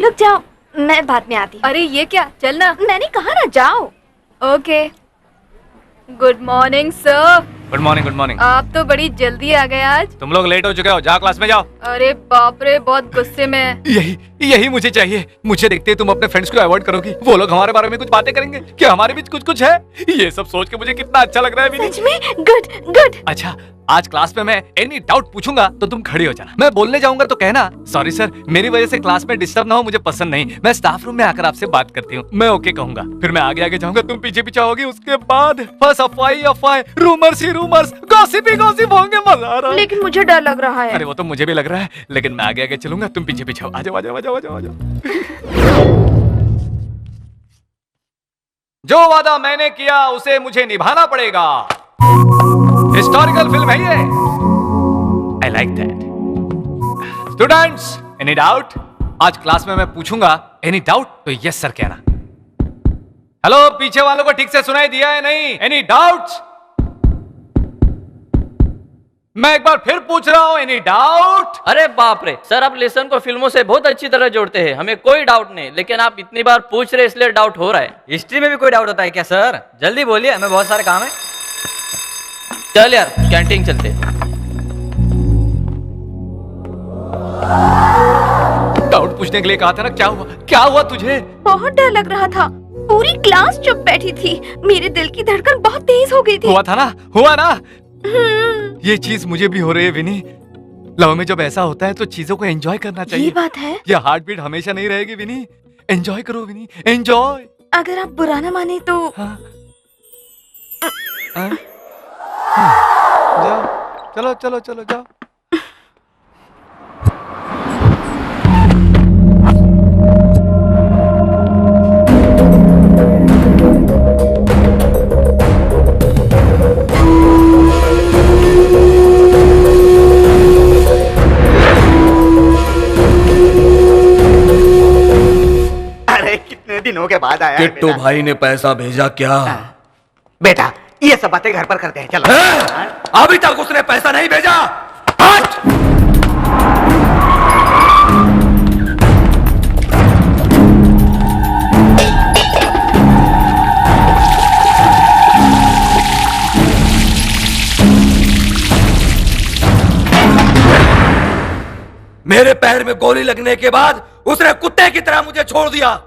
लोग जाओ, मैं बाद में आती हूँ। अरे ये क्या, चलना। मैंने कहा ना जाओ। Okay. Good morning sir. Good morning, good morning. आप तो बड़ी जल्दी आ गए आज। तुम लोग लेट हो चुके हो, जाओ क्लास में जाओ। अरे बाप रे, बहुत गुस्से में है। यही मुझे चाहिए। मुझे देखते ही तुम अपने फ्रेंड्स को अवॉइड करोगी, वो लोग हमारे बारे में कुछ बातें करेंगे कि हमारे बीच कुछ कुछ है। ये सब सोच के मुझे कितना अच्छा लग रहा है। सच में? Good good. अच्छा, आज क्लास में मैं एनी डाउट पूछूंगा तो तुम खड़ी हो जाना। मैं बोलने जाऊंगा तो कहना सॉरी सर, मेरी वजह से क्लास में डिस्टर्ब ना हो, मुझे पसंद नहीं, मैं स्टाफ रूम में आकर आपसे बात करती हूँ। मैं ओके कहूंगा, फिर मैं आगे आगे जाऊंगा, तुम पीछे पीछे आओगी। उसके बाद बस अफवाह, रूमर्स ही रूमर्स, गॉसिप ही गॉसिप होंगे। मजा आ रहा है। लेकिन मुझे डर लग रहा है। अरे वो तो मुझे भी लग रहा है, लेकिन मैं आगे आगे चलूंगा, तुम पीछे पीछे आओ। आजाओ आजाओ आजाओ आजाओ आजाओ। जो वादा मैंने किया उसे मुझे निभाना पड़ेगा। हिस्टोरिकल फिल्म है ये। I like that. Students, any doubt? आज क्लास में मैं पूछूंगा, एनी डाउट तो यस सर कहना। हेलो, पीछे वालों को ठीक से सुनाई दिया है नहीं? Any doubts? मैं एक बार फिर पूछ रहा हूं, एनी डाउट? अरे बाप रे सर, आप लेसन को फिल्मों से बहुत अच्छी तरह जोड़ते हैं, हमें कोई डाउट नहीं, लेकिन आप इतनी बार पूछ रहे इसलिए डाउट हो रहा है। हिस्ट्री में भी कोई डाउट होता है क्या सर? जल्दी बोलिए, हमें बहुत सारे काम है। चल यार, कैंटीन चलते। डाउट पूछने के लिए कहा था ना। क्या हुआ तुझे? बहुत डर लग रहा था, पूरी क्लास चुप बैठी थी, मेरे दिल की धड़कन बहुत तेज हो गई थी। हुआ ना। ये चीज मुझे भी हो रही है विनी। लव में जब ऐसा होता है तो चीजों को एंजॉय करना चाहिए। ये बात है। ये हार्ट बीट हमेशा नहीं रहेगी विनी। एंजॉय करो विनी, एंजॉय। अगर आप बुरा ना माने तो हाँ? जाओ, चलो चलो चलो जाओ। अरे कितने दिनों के बाद आया। किट्टू भाई ने पैसा भेजा क्या? बेटा, ये सब बातें घर पर करते हैं, चलो। अभी तक उसने पैसा नहीं भेजा। हट! मेरे पैर में गोली लगने के बाद उसने कुत्ते की तरह मुझे छोड़ दिया।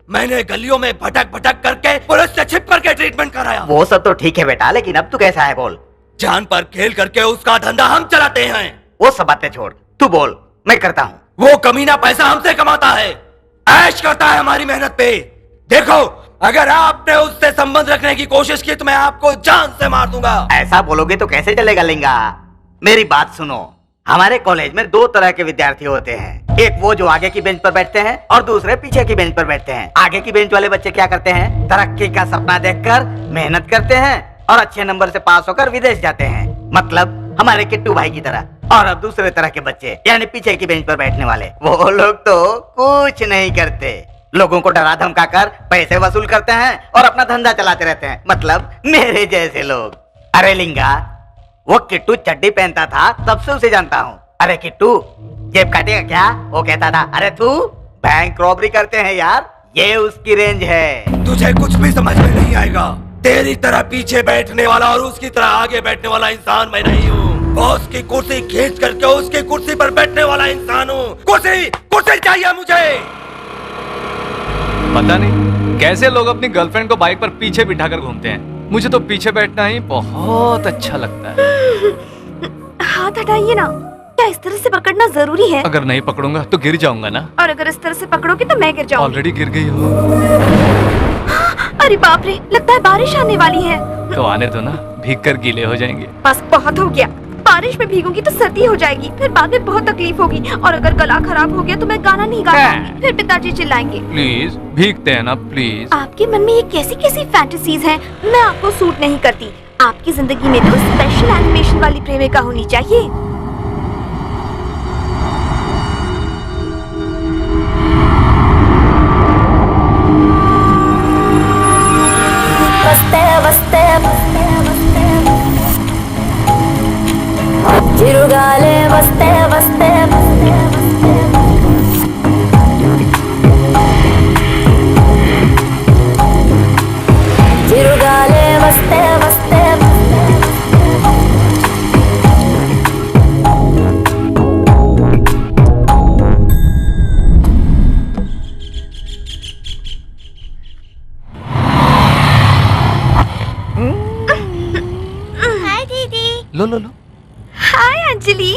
मैंने गलियों में भटक भटक करके पुलिस से छिप करके ट्रीटमेंट कराया। वो सब तो ठीक है बेटा, लेकिन अब तू कैसा है बोल। जान पर खेल करके उसका धंधा हम चलाते हैं। वो सब बातें छोड़, तू बोल, मैं करता हूँ। वो कमीना पैसा हमसे कमाता है, ऐश करता है हमारी मेहनत पे। देखो, अगर आपने उससे संबंध रखने की कोशिश की तो मैं आपको जान से मार दूंगा। ऐसा बोलोगे तो कैसे चलेगा लिंगा? मेरी बात सुनो, हमारे कॉलेज में दो तरह के विद्यार्थी होते हैं। एक वो जो आगे की बेंच पर बैठते हैं और दूसरे पीछे की बेंच पर बैठते हैं। आगे की बेंच वाले बच्चे क्या करते हैं? तरक्की का सपना देखकर मेहनत करते हैं और अच्छे नंबर से पास होकर विदेश जाते हैं, मतलब हमारे किट्टू भाई की तरह। और अब दूसरे तरह के बच्चे, यानी पीछे की बेंच पर बैठने वाले, वो लोग तो कुछ नहीं करते, लोगों को डरा धमका कर पैसे वसूल करते हैं और अपना धंधा चलाते रहते हैं, मतलब मेरे जैसे लोग। अरे लिंगा, वो किट्टू चड्डी पहनता था तब से उसे जानता हूँ। अरे किट्टू, जेब काटेगा क्या? वो कहता था अरे तू बैंक रॉबरी करते हैं यार, ये उसकी रेंज है। तुझे कुछ भी समझ में नहीं आएगा। तेरी तरह पीछे बैठने वाला और उसकी तरह आगे बैठने वाला इंसान मैं नहीं हूँ। बॉस की कुर्सी खींच करके उसकी कुर्सी पर बैठने वाला इंसान हूँ। कुर्सी चाहिए मुझे। पता नहीं कैसे लोग अपनी गर्लफ्रेंड को बाइक पर पीछे बिठाकर घूमते हैं। मुझे तो पीछे बैठना ही बहुत अच्छा लगता है। हाथ हटाइए ना। क्या इस तरह से पकड़ना जरूरी है? अगर नहीं पकड़ूंगा तो गिर जाऊंगा ना। और अगर इस तरह से पकड़ोगे तो मैं गिर जाऊंगी। ऑलरेडी गिर गई हो। अरे बाप रे, लगता है बारिश आने वाली है। तो आने दो ना, भीग कर गीले हो जाएंगे। बस बहुत हो गया, बारिश में भीगूंगी तो सर्दी हो जाएगी, फिर बाद में बहुत तकलीफ होगी, और अगर गला खराब हो गया तो मैं गाना नहीं गा पाऊंगी, फिर पिताजी चिल्लाएंगे। प्लीज भीगते हैं ना प्लीज। आपके मन में ये कैसी कैसी फैंटेसीज हैं? मैं आपको सूट नहीं करती। आपकी जिंदगी में तो स्पेशल एनिमेशन वाली प्रेमिका होनी चाहिए। చిరుగాలే వస్తే వస్తే लो लो लो। हाय अंजलि,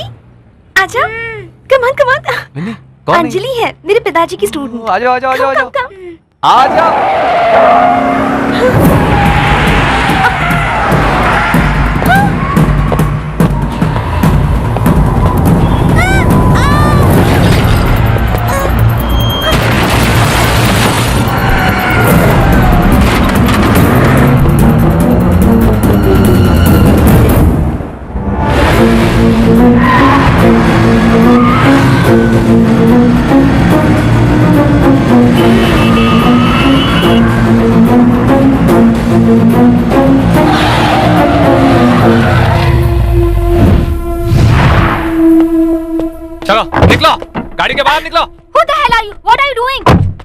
आजा। Come on come on. Mini कौन है? अंजलि है, मेरे पिताजी की स्टूडेंट। आ जाओ आ जाओ आ जाओ आ जाओ कम। आ जाओ। चलो निकलो, गाड़ी के बाहर निकलो। Who the hell are you? What are you doing?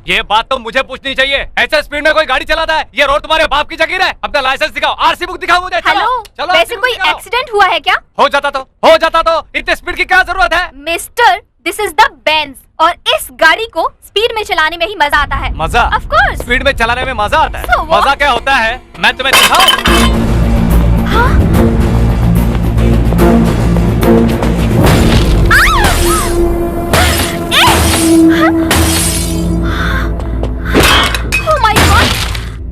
ये बात तो मुझे पूछनी चाहिए। ऐसे स्पीड में कोई गाड़ी चलाता है? ये रोड तुम्हारे बाप की जगीर है। अपना लाइसेंस दिखाओ, आरसी बुक दिखाओ मुझे। चलो, हेलो, चलो, वैसे RC कोई बुक दिखाओ। एक्सीडेंट हुआ है क्या? हो जाता तो इतने स्पीड की क्या जरूरत है? Mister, this is the Benz और इस गाड़ी को स्पीड में चलाने में ही मजा आता है। मजा? Of course. स्पीड में चलाने में मजा आता है? So what? मजा क्या होता है मैं तुम्हें दिखाऊं? Oh my God!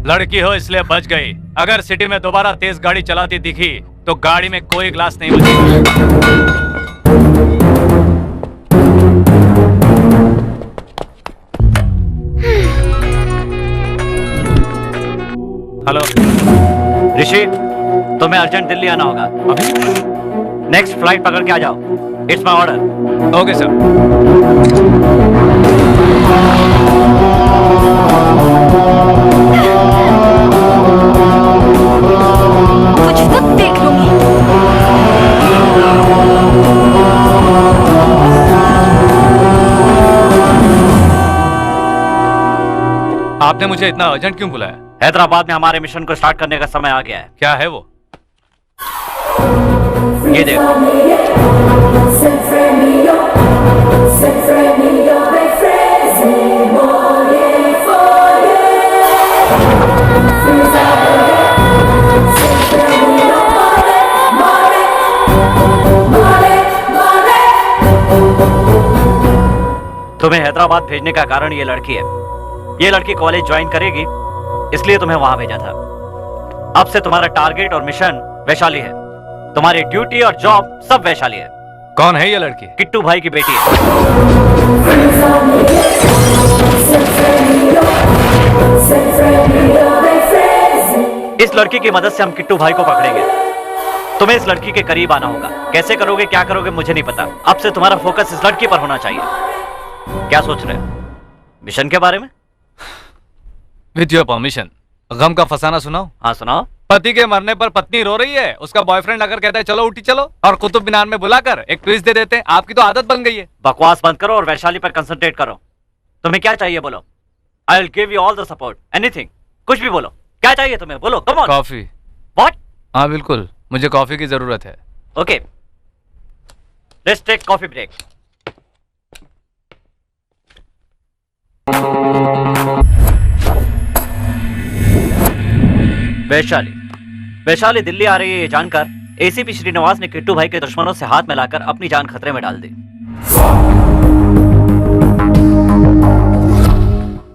लड़की हो इसलिए बच गई। अगर सिटी में दोबारा तेज गाड़ी चलाती दिखी तो गाड़ी में कोई ग्लास नहीं बचेगा। हेलो ऋषि, तुम्हें अर्जेंट दिल्ली आना होगा। अभी? नेक्स्ट फ्लाइट पकड़ के आ जाओ। It's my order. Okay sir. कुछ तो देख लूंगी। आपने मुझे इतना अर्जेंट क्यों बुलाया? हैदराबाद में हमारे मिशन को स्टार्ट करने का समय आ गया है। क्या है वो? ये देखो। तुम्हें हैदराबाद भेजने का कारण ये लड़की है। ये लड़की कॉलेज ज्वाइन करेगी, इसलिए तुम्हें वहां भेजा था। अब से तुम्हारा टारगेट और मिशन वैशाली है। तुम्हारी ड्यूटी और जॉब सब वैशाली है। कौन है ये लड़की? किट्टू भाई की बेटी है। इस लड़की की मदद से हम किट्टू भाई को पकड़ेंगे। तुम्हें इस लड़की के करीब आना होगा। कैसे करोगे, क्या करोगे, मुझे नहीं पता। अब से तुम्हारा फोकस इस लड़की पर होना चाहिए। क्या सोच रहे हो मिशन के बारे में? विद योर परमिशन, गम का फसाना सुनाओ। हाँ सुनाओ। पति के मरने पर पत्नी रो रही है। उसका बॉयफ्रेंड अगर कहता है चलो उठी चलो, और कुतुब मीनार में बुलाकर एक ट्विस्ट दे देते हैं। आपकी तो आदत बन गई है। बकवास बंद करो और वैशाली पर कंसंट्रेट करो। तुम्हें क्या चाहिए बोलो। I will give you all the support, anything. कुछ भी बोलो। क्या चाहिए तुम्हें, बोलो। Come on. कॉफी। व्हाट? हाँ बिल्कुल, मुझे कॉफी की जरूरत है। Okay, let's take coffee break. Vaishali Vaishali Delhi आ रही है ये जानकर एसीपी श्रीनिवास ने किट्टू भाई के दुश्मनों से हाथ मिलाकर अपनी जान खतरे में डाल दी।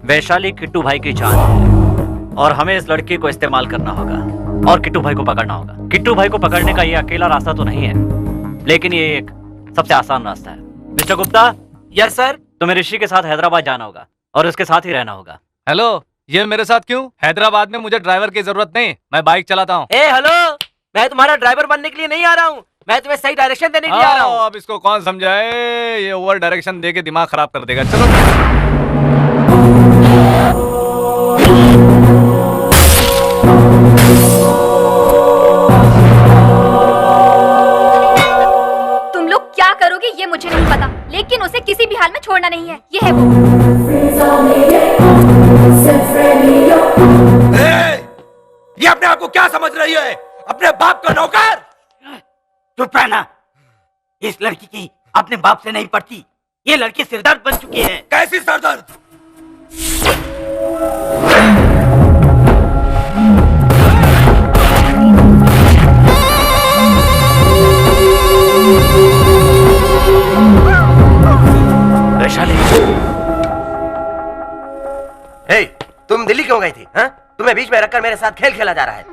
वैशाली किट्टू भाई की जान है और हमें इस लड़की को इस्तेमाल करना होगा और किट्टू भाई को पकड़ना होगा। किट्टू भाई को पकड़ने का ये अकेला रास्ता तो नहीं है, लेकिन ये एक सबसे आसान रास्ता है। मिस्टर गुप्ता। Yes sir. तुम्हें ऋषि के साथ हैदराबाद जाना होगा और उसके साथ ही रहना होगा। हेलो, ये मेरे साथ क्यों? हैदराबाद में मुझे ड्राइवर की जरूरत नहीं, मैं बाइक चलाता हूँ। ए हेलो, मैं तुम्हारा ड्राइवर बनने के लिए नहीं आ रहा हूँ, मैं तुम्हें सही डायरेक्शन देने के लिए आ रहा हूँ। अब इसको कौन समझाए? ये ओवर डायरेक्शन दे के दिमाग खराब कर देगा। चलो तुम लोग क्या करोगे ये मुझे नहीं पता, लेकिन उसे किसी भी हाल में छोड़ना नहीं है। ये है वो। ये अपने आप को क्या समझ रही है? अपने बाप का नौकर? चुप रहना। इस लड़की की अपने बाप से नहीं पड़ती। ये लड़की सिरदर्द बन चुकी है। कैसी सरदर्द? हे, तुम दिल्ली क्यों गई थी? हाँ? तुम्हें बीच में रखकर मेरे साथ खेल खेला जा रहा है।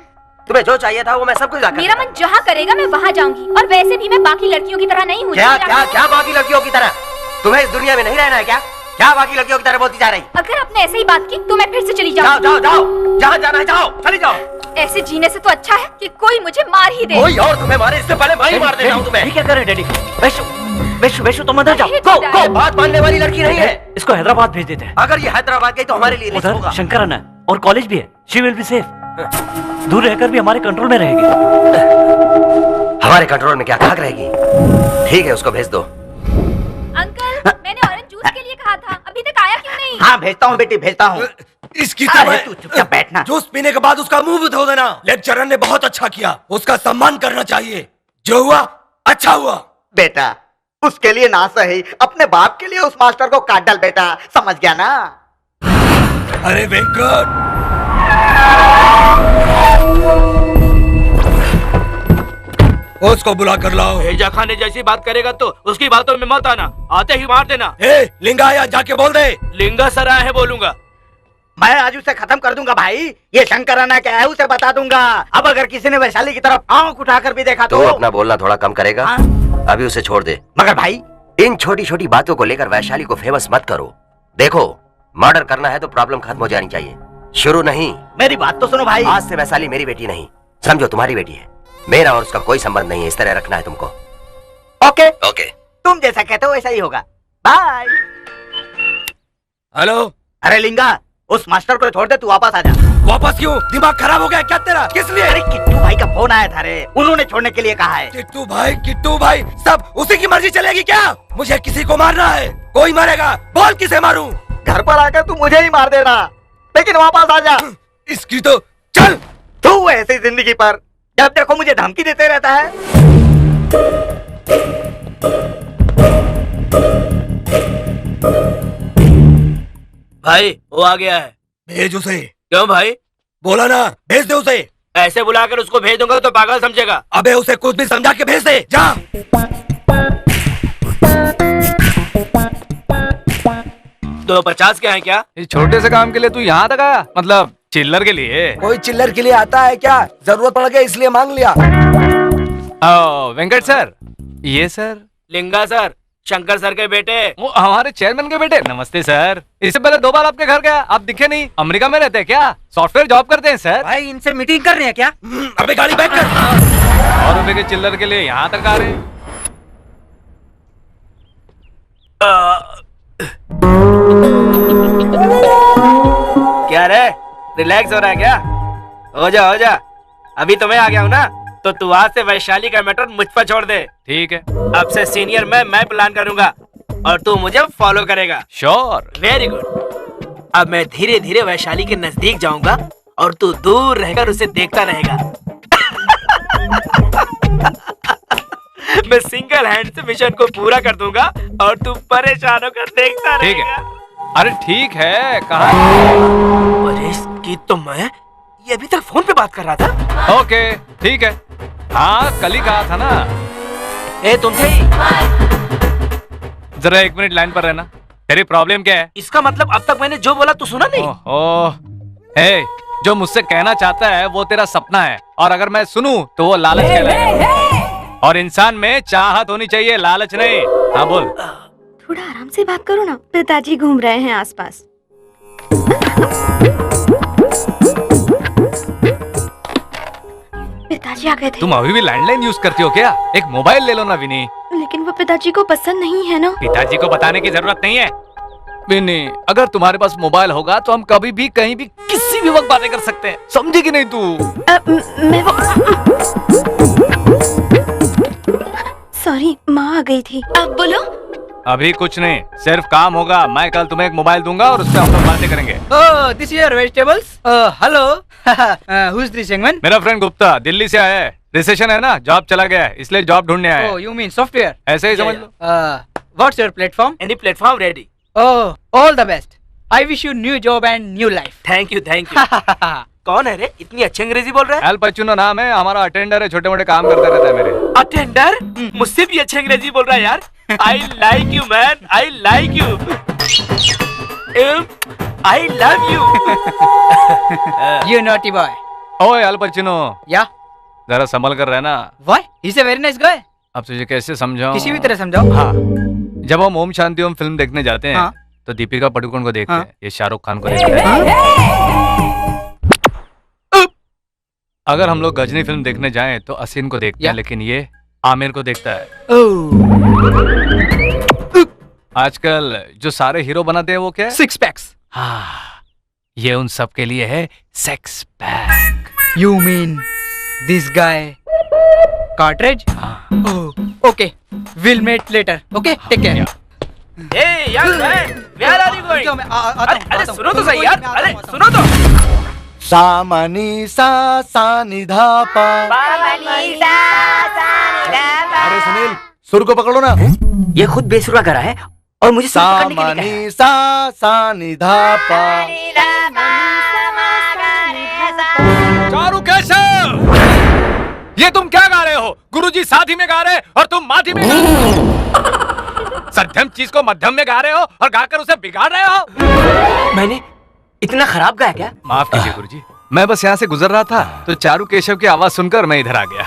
तुम्हें जो चाहिए था वो मैं सब कुछ ला कर मेरा मन जहाँ करेगा मैं वहाँ जाऊंगी, और वैसे भी मैं बाकी लड़कियों की तरह नहीं हूँ। क्या क्या क्या बाकी लड़कियों की तरह? तुम्हें इस दुनिया में नहीं रहना है क्या? क्या बाकी लड़कियों की तरह बोलती जा रही? अगर आपने ऐसे ही बात की तो मैं फिर से चली जाओ जाऊंगी। जाओ जाओ, जहाँ जाना है जाओ, चली जाओ। ऐसे जीने से तो अच्छा है कि कोई मुझे मार ही दे। कोई और तुम्हें मारे इससे पहले मैं ही मार देता हूँ तुम्हें। ये क्या कर रहे डैडी? वैशु वैशु वैशु तुम अंदर जाओ। को बात मानने वाली लड़की नहीं है। इसको हैदराबाद भेज देते हैं। अगर ये हैदराबाद गई तो हमारे लिए रिस्क उधर होगा। शंकर अन्ना है और कॉलेज भी है। She will be safe. दूर रहकर भी हमारे कंट्रोल में रहेगी। हमारे कंट्रोल में क्या खाक रहेगी? ठीक है, उसको भेज दो। अंकल, मैंने ऑरेंज जूस के लिए कहा था, अभी तक आया क्यों नहीं? हाँ भेजता हूँ बेटी, भेजता हूँ। इसकी अरे तू चुपचाप बैठना। जूस पीने के बाद उसका मुंह भी धो देना। लेक्चरर ने बहुत अच्छा किया, उसका सम्मान करना चाहिए। जो हुआ अच्छा हुआ। बेटा उसके लिए ना सही, अपने बाप के लिए उस मास्टर को काट डाल बेटा, समझ गया ना? अरे वेंकट, उसको बुला कर लाओ। भेजा खाने जैसी बात करेगा तो उसकी बातों में मत आना, आते ही मार देना। ए, लिंगा आया, जाके बोल दे। लिंगा सर आया है, बोलूंगा। मैं आज उसे खत्म कर दूंगा भाई। ये शंकर अन्ना क्या है उसे बता दूंगा। अब अगर किसी ने वैशाली की तरफ आंख उठाकर भी देखा तो अपना बोलना थोड़ा कम करेगा। हाँ? अभी उसे छोड़ दे। मगर भाई इन छोटी छोटी बातों को लेकर वैशाली को फेमस मत करो। देखो, मर्डर करना है तो प्रॉब्लम खत्म हो जानी चाहिए, शुरू नहीं। मेरी बात तो सुनो भाई। आज से वैशाली मेरी बेटी नहीं, समझो तुम्हारी बेटी है। मेरा और उसका कोई संबंध नहीं है, इस तरह रखना है तुमको। ओके ओके, तुम जैसा कहते हो वैसा ही होगा। बाय। हेलो। अरे लिंगा, उस मास्टर को छोड़ दे, तू वापस आ जा। वापस क्यों? दिमाग खराब हो गया क्या तेरा? किस लिए? अरे किट्टू भाई का फोन आया था रे, उन्होंने छोड़ने के लिए कहा है। किट्टू भाई सब उसी की मर्जी चलेगी क्या? मुझे किसी को मारना है, कोई मारेगा, बोल किसे मारूं? घर पर आकर तू मुझे ही मार देना, लेकिन वापस आ जा। इसकी तो चल। तू ऐसी जिंदगी पर जब देखो मुझे धमकी देते रहता है। भाई वो आ गया है। भेज उसे। क्यों भाई? बोला ना, भेज दे उसे। ऐसे बुलाकर उसको भेज दूंगा तो पागल समझेगा। अबे उसे कुछ भी समझा के भेज दे, जा। तो 50 के हैं क्या? इस छोटे से काम के लिए तू यहाँ तक आया? मतलब चिल्लर के लिए? कोई चिल्लर के लिए आता है क्या? जरूरत पड़ गई इसलिए मांग लिया। वेंकट सर, ये सर लिंगा सर, शंकर सर के बेटे। वो हमारे चेयरमैन के बेटे। नमस्ते सर। इससे पहले 2 बार आपके घर गया, आप दिखे नहीं। अमेरिका में रहते हैं क्या? सॉफ्टवेयर जॉब करते हैं सर? भाई इनसे मीटिंग कर रहे हैं क्या? अबे गाड़ी बैक कर। 100 रुपए के चिल्लर के लिए यहाँ तक आ रहे हैं। क्या रे, रिलैक्स हो रहा है क्या? हो जा, अभी तो मैं आ गया हूँ ना, तो तू आज से वैशाली का मैटर मुझ पर छोड़ दे। ठीक है। अब से सीनियर मैं प्लान करूंगा और तू मुझे फॉलो करेगा। श्योर। Very good. अब मैं धीरे धीरे वैशाली के नजदीक जाऊंगा और तू दूर रहकर उसे देखता रहेगा। मैं सिंगल हैंड से मिशन को पूरा कर दूंगा और तू परेशान होकर देखता ठीक रहेगा। है। अरे ठीक है, कहाँ? परेश की तो मैं ये अभी तक फोन पे बात कर रहा था। ओके ठीक है। हाँ कल ही कहा था ना। ए तुमसे ही। जरा 1 मिनट लाइन पर रहना। तेरी प्रॉब्लम क्या है? इसका मतलब अब तक मैंने जो बोला तू सुना नहीं? हे, जो मुझसे कहना चाहता है वो तेरा सपना है, और अगर मैं सुनूं तो वो लालच कहलाएगा। और इंसान में चाहत होनी चाहिए, लालच नहीं। हाँ बोल। थोड़ा आराम से बात करो ना, पिताजी घूम रहे हैं आसपास। पिताजी आ गए थे। तुम अभी भी लैंडलाइन यूज करती हो क्या? एक मोबाइल ले लो ना विनी। लेकिन वो पिताजी को पसंद नहीं है ना। पिताजी को बताने की जरूरत नहीं है। विनी, अगर तुम्हारे पास मोबाइल होगा तो हम कभी भी कहीं भी किसी भी वक्त बातें कर सकते हैं, समझेगी नहीं तू? मैं वो सॉरी, माँ आ गई थी। अब बोलो। अभी कुछ नहीं, सिर्फ काम होगा। मैं कल तुम्हें एक मोबाइल दूंगा और उस पर हम लोग बातें करेंगे। Oh, this is your vegetables. Hello. Who is this young man? मेरा फ्रेंड गुप्ता दिल्ली से आया है। रिसेशन है ना, जॉब चला गया है, इसलिए जॉब ढूंढने आया Oh, है। you mean software? ऐसे ही समझ लो। What's your platform? Any platform ready. Oh, all the best. I wish you new job and new life. Thank you thank you. कौन है रे, इतनी अच्छी अंग्रेजी बोल रहा है? एल पचुनो नाम है, हमारा अटेंडर है, छोटे मोटे काम करता रहता है मेरे। अटेंडर? मुझसे भी अच्छी अंग्रेजी बोल रहा है यार। I like you man, I like you. I love you. You naughty boy. ओए अल पचिनो, Yeah. जरा संभल कर रहना। Why? He's a very nice guy. अब तुझे कैसे समझाऊं? किसी भी तरह समझाओ। हाँ, जब हम ओम शांति ओम फिल्म देखने जाते हैं हाँ। तो दीपिका पडुकोण को देखते हाँ। हैं, ये शाहरुख खान को देखते हैं। अगर हम लोग गजनी फिल्म देखने जाएं तो असीन को देखते हैं, लेकिन ये आमिर को देखता है। आजकल जो सारे हीरो बनाते हैं वो क्या है? 6 packs. हाँ, ये उन सब के लिए है sex pack. You mean this guy? Cartridge? Oh, okay. We'll meet later. Okay, take care. Hey young man, where are you going? रुको, मैं आता हूँ, अरे आता हूँ। सुनो तो सही यार, मैं आता अरे हूँ, आता सुनो तो। सामनी सा सा निधा पा। अरे सुनील, सुर को पकड़ो ना। ये खुद बेसुरा करा है और मुझे सुर पकड़ने के लिए कहा है। सामनी सा सा निधा पा। चारू केशव, ये तुम क्या गा रहे हो? गुरुजी साथी में गा रहे हैं और तुम माथी में गा रहे हो। सध्यम चीज को मध्यम में गा रहे हो और गाकर उसे बिगाड़ रहे हो। मैंने इतना खराब गाया क्या? माफ कीजिए गुरुजी, मैं बस यहाँ से गुजर रहा था तो चारू केशव की आवाज सुनकर मैं इधर आ गया।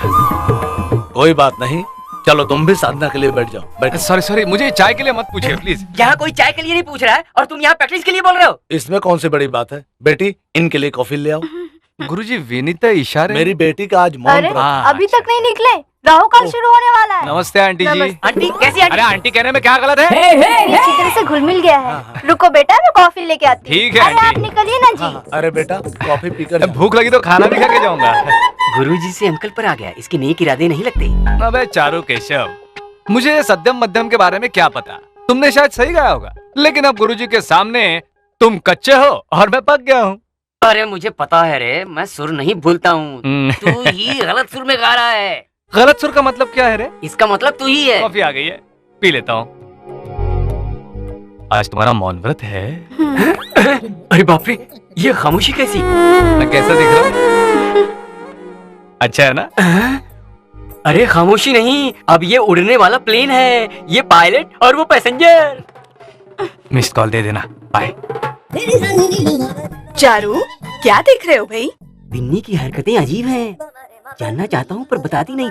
कोई बात नहीं, चलो तुम भी साधना के लिए बैठ जाओ। बैठ। सॉरी सॉरी, मुझे चाय के लिए मत पूछिए प्लीज। यहाँ कोई चाय के लिए नहीं पूछ रहा है और तुम यहाँ प्रैक्टिस के लिए बोल रहे हो। इसमें कौन सी बड़ी बात है? बेटी, इनके लिए कॉफी ले आओ। गुरुजी विनीता इशारे। मेरी बेटी का आज मौन व्रत है। अभी तक नहीं निकले, राहु काल शुरू होने वाला है। नमस्ते आंटी जी। आंटी कैसी आंटी? अरे आंटी कहने में क्या गलत है? अच्छी तरह से घुल मिल गया है। रुको बेटा, मैं कॉफी लेके आती हूँ। ठीक है अरे आप आंटी। निकलिए ना जी। अरे बेटा, कॉफी पीकर जाओ। भूख लगी तो खाना भी खा के जाऊंगा। गुरुजी से अंकल पर आ गया, इसके नेक इरादे नहीं लगते। अबे चारू केशव, मुझे सत्यम मध्यम के बारे में क्या पता? तुमने शायद सही गाया होगा, लेकिन अब गुरुजी के सामने तुम कच्चे हो और मैं पक गया हूँ। अरे मुझे पता है रे, मैं सुर नहीं भूलता हूँ। तू ही गलत सुर में गा रहा है। गलत सुर का मतलब क्या है रे? इसका मतलब तू ही है। कॉफी आ गई है, पी लेता हूँ। आज तुम्हारा मौन व्रत है। अरे बाप रे, ये खामोशी कैसी? मैं कैसा दिख रहा हूँ? अच्छा है ना? अरे खामोशी नहीं, अब ये उड़ने वाला प्लेन है। ये पायलट और वो पैसेंजर। मिस्ड कॉल दे देना। बाय। चारू, क्या देख रहे हो भाई? बिन्नी की हरकतें अजीब हैं। जानना चाहता हूँ पर बताती नहीं।